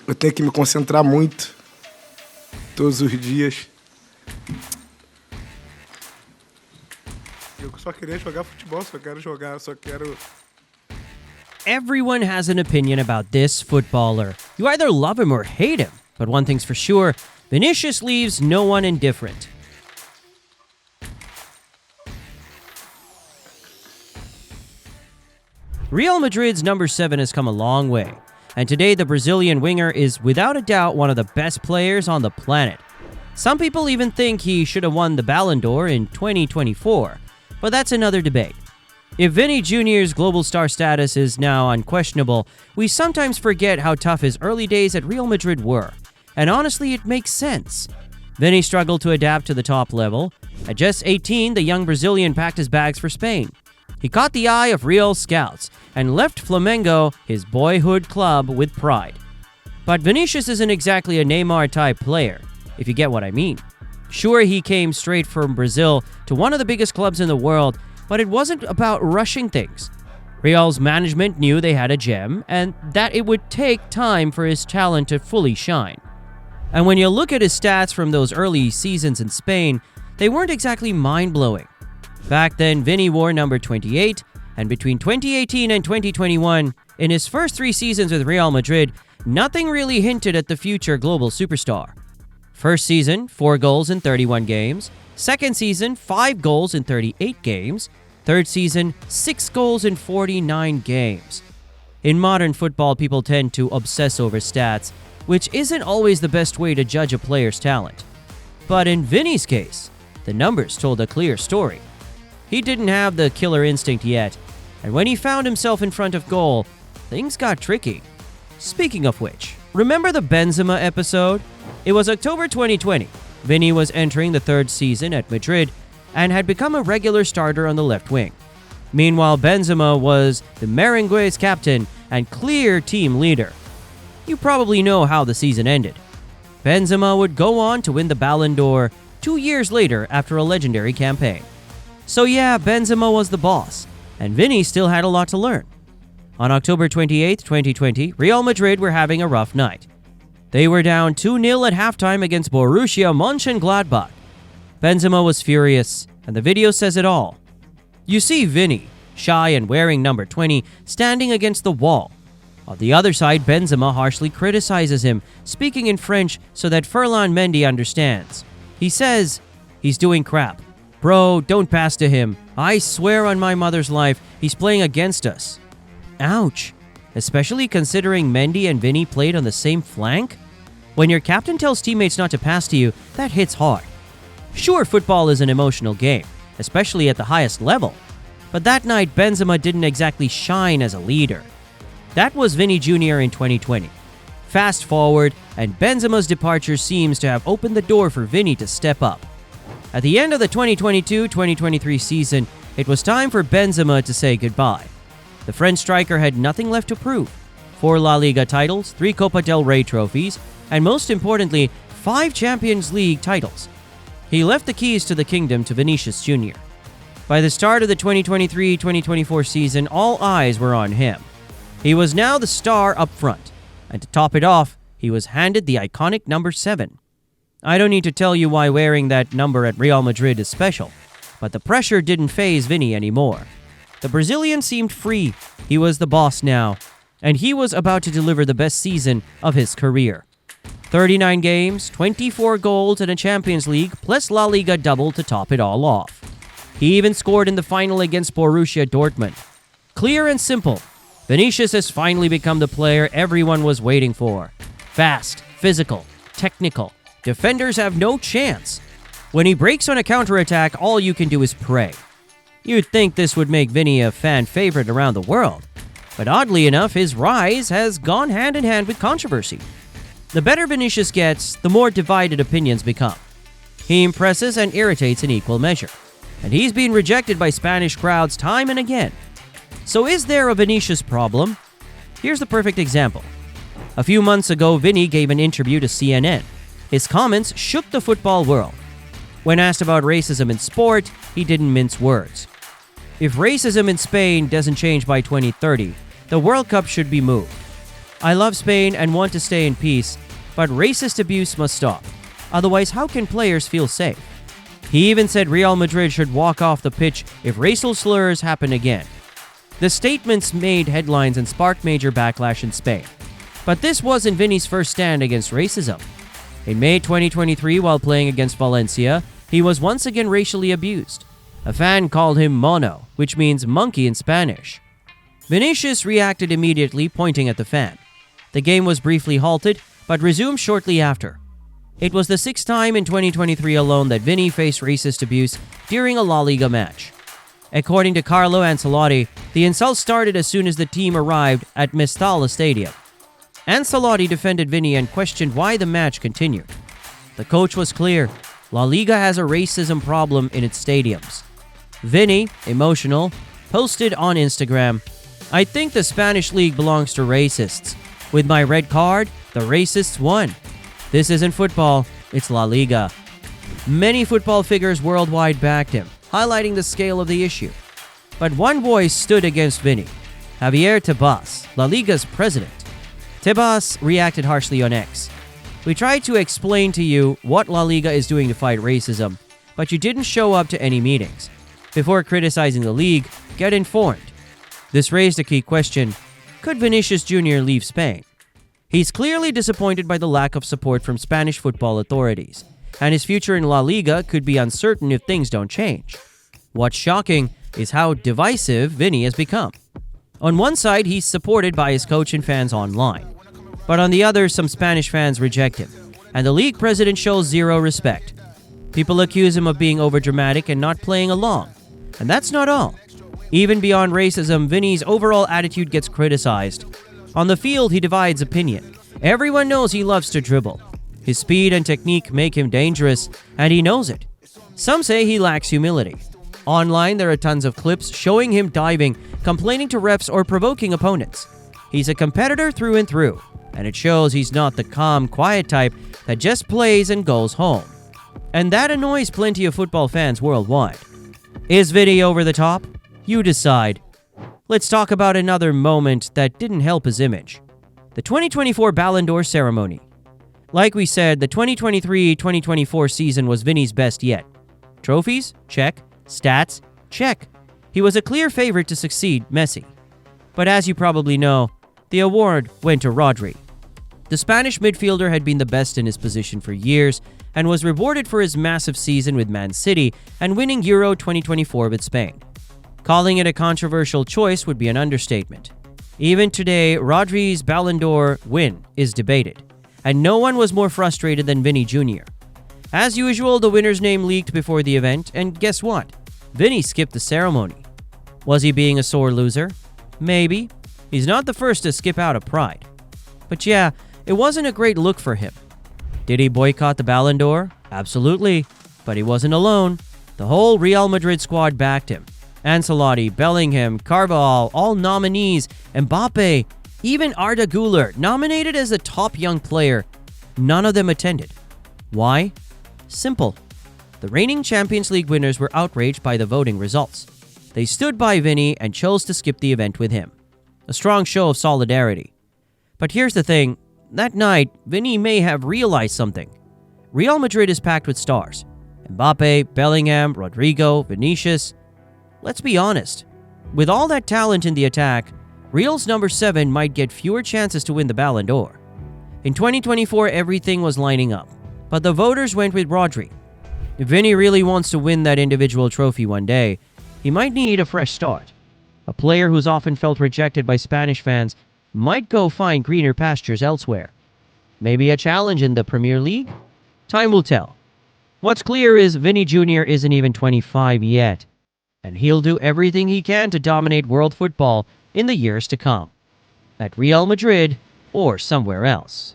Eu tenho que me concentrar muito todos os dias. Eu só queria jogar futebol, só quero... Everyone has an opinion about this footballer. You either love him or hate him. But one thing's for sure, Vinicius leaves no one indifferent. Real Madrid's number 7 has come a long way, and today the Brazilian winger is without a doubt one of the best players on the planet. Some people even think he should have won the Ballon d'Or in 2024, but that's another debate. If Vini Jr.'s global star status is now unquestionable, we sometimes forget how tough his early days at Real Madrid were, and honestly it makes sense. Vini struggled to adapt to the top level. At just 18, the young Brazilian packed his bags for Spain. He caught the eye of Real scouts and left Flamengo, his boyhood club, with pride. But Vinícius isn't exactly a Neymar-type player, if you get what I mean. Sure, he came straight from Brazil to one of the biggest clubs in the world, but it wasn't about rushing things. Real's management knew they had a gem and that it would take time for his talent to fully shine. And when you look at his stats from those early seasons in Spain, they weren't exactly mind-blowing. Back then, Vini wore number 28, and between 2018 and 2021, in his first 3 seasons with Real Madrid, nothing really hinted at the future global superstar. First season, 4 goals in 31 games. Second season, 5 goals in 38 games. Third season, 6 goals in 49 games. In modern football, people tend to obsess over stats, which isn't always the best way to judge a player's talent. But in Vini's case, the numbers told a clear story. He didn't have the killer instinct yet, and when he found himself in front of goal, things got tricky. Speaking of which, remember the Benzema episode? It was October 2020. Vini was entering the 3rd season at Madrid and had become a regular starter on the left wing. Meanwhile, Benzema was the Merengues' captain and clear team leader. You probably know how the season ended. Benzema would go on to win the Ballon d'Or 2 years later after a legendary campaign. So yeah, Benzema was the boss, and Vini still had a lot to learn. On October 28, 2020, Real Madrid were having a rough night. They were down 2-0 at halftime against Borussia Mönchengladbach. Benzema was furious, and the video says it all. You see Vini, shy and wearing number 20, standing against the wall. On the other side, Benzema harshly criticizes him, speaking in French so that Ferland Mendy understands. He says, "He's doing crap. Bro, don't pass to him. I swear on my mother's life, he's playing against us." Ouch. Especially considering Mendy and Vini played on the same flank? When your captain tells teammates not to pass to you, that hits hard. Sure, football is an emotional game, especially at the highest level. But that night, Benzema didn't exactly shine as a leader. That was Vini Jr. in 2020. Fast forward, and Benzema's departure seems to have opened the door for Vini to step up. At the end of the 2022-2023 season, it was time for Benzema to say goodbye. The French striker had nothing left to prove. 4 La Liga titles, 3 Copa del Rey trophies, and most importantly, 5 Champions League titles. He left the keys to the kingdom to Vinícius Jr. By the start of the 2023-2024 season, all eyes were on him. He was now the star up front, and to top it off, he was handed the iconic number 7. I don't need to tell you why wearing that number at Real Madrid is special, but the pressure didn't faze Vini anymore. The Brazilian seemed free. He was the boss now, and he was about to deliver the best season of his career. 39 games, 24 goals, and a Champions League plus La Liga double to top it all off. He even scored in the final against Borussia Dortmund. Clear and simple, Vinícius has finally become the player everyone was waiting for. Fast, physical, technical. Defenders have no chance. When he breaks on a counterattack, all you can do is pray. You'd think this would make Vini a fan favorite around the world, but oddly enough, his rise has gone hand in hand with controversy. The better Vinícius gets, the more divided opinions become. He impresses and irritates in equal measure, and he's been rejected by Spanish crowds time and again. So is there a Vinícius problem? Here's the perfect example. A few months ago, Vini gave an interview to CNN. His comments shook the football world. When asked about racism in sport, he didn't mince words. If racism in Spain doesn't change by 2030, the World Cup should be moved. I love Spain and want to stay in peace, but racist abuse must stop. Otherwise, how can players feel safe? He even said Real Madrid should walk off the pitch if racial slurs happen again. The statements made headlines and sparked major backlash in Spain. But this wasn't Vini's first stand against racism. In May 2023, while playing against Valencia, he was once again racially abused. A fan called him mono, which means monkey in Spanish. Vinicius reacted immediately, pointing at the fan. The game was briefly halted, but resumed shortly after. It was the sixth time in 2023 alone that Vini faced racist abuse during a La Liga match. According to Carlo Ancelotti, the insult started as soon as the team arrived at Mestalla Stadium. Ancelotti defended Vini and questioned why the match continued. The coach was clear: La Liga has a racism problem in its stadiums. Vini, emotional, posted on Instagram, "I think the Spanish league belongs to racists. With my red card, the racists won. This isn't football, it's La Liga." Many football figures worldwide backed him, highlighting the scale of the issue. But one voice stood against Vini: Javier Tebas, La Liga's president. Tebas reacted harshly on X. "We tried to explain to you what La Liga is doing to fight racism, but you didn't show up to any meetings. Before criticizing the league, get informed." This raised a key question: could Vinicius Jr. leave Spain? He's clearly disappointed by the lack of support from Spanish football authorities, and his future in La Liga could be uncertain if things don't change. What's shocking is how divisive Vini has become. On one side, he's supported by his coach and fans online. But on the other, some Spanish fans reject him, and the league president shows zero respect. People accuse him of being overdramatic and not playing along. And that's not all. Even beyond racism, Vini's overall attitude gets criticized. On the field, he divides opinion. Everyone knows he loves to dribble. His speed and technique make him dangerous, and he knows it. Some say he lacks humility. Online, there are tons of clips showing him diving, complaining to refs, or provoking opponents. He's a competitor through and through, and it shows he's not the calm, quiet type that just plays and goes home. And that annoys plenty of football fans worldwide. Is Vini over the top? You decide. Let's talk about another moment that didn't help his image. The 2024 Ballon d'Or ceremony. Like we said, the 2023-2024 season was Vini's best yet. Trophies? Check. Stats? Check. He was a clear favorite to succeed Messi. But as you probably know, the award went to Rodri. The Spanish midfielder had been the best in his position for years and was rewarded for his massive season with Man City and winning Euro 2024 with Spain. Calling it a controversial choice would be an understatement. Even today, Rodri's Ballon d'Or win is debated, and no one was more frustrated than Vini Jr. As usual, the winner's name leaked before the event, and guess what? Vini skipped the ceremony. Was he being a sore loser? Maybe. He's not the first to skip out of pride. But yeah, it wasn't a great look for him. Did he boycott the Ballon d'Or? Absolutely. But he wasn't alone. The whole Real Madrid squad backed him. Ancelotti, Bellingham, Carvajal, all nominees, Mbappe, even Arda Güler, nominated as a top young player. None of them attended. Why? Simple. The reigning Champions League winners were outraged by the voting results. They stood by Vini and chose to skip the event with him. A strong show of solidarity. But here's the thing. That night, Vini may have realized something. Real Madrid is packed with stars. Mbappe, Bellingham, Rodrigo, Vinicius. Let's be honest. With all that talent in the attack, Real's number 7 might get fewer chances to win the Ballon d'Or. In 2024, everything was lining up, but the voters went with Rodri. If Vini really wants to win that individual trophy one day, he might need a fresh start. A player who's often felt rejected by Spanish fans might go find greener pastures elsewhere. Maybe a challenge in the Premier League? Time will tell. What's clear is Vini Jr. isn't even 25 yet, and he'll do everything he can to dominate world football in the years to come, at Real Madrid or somewhere else.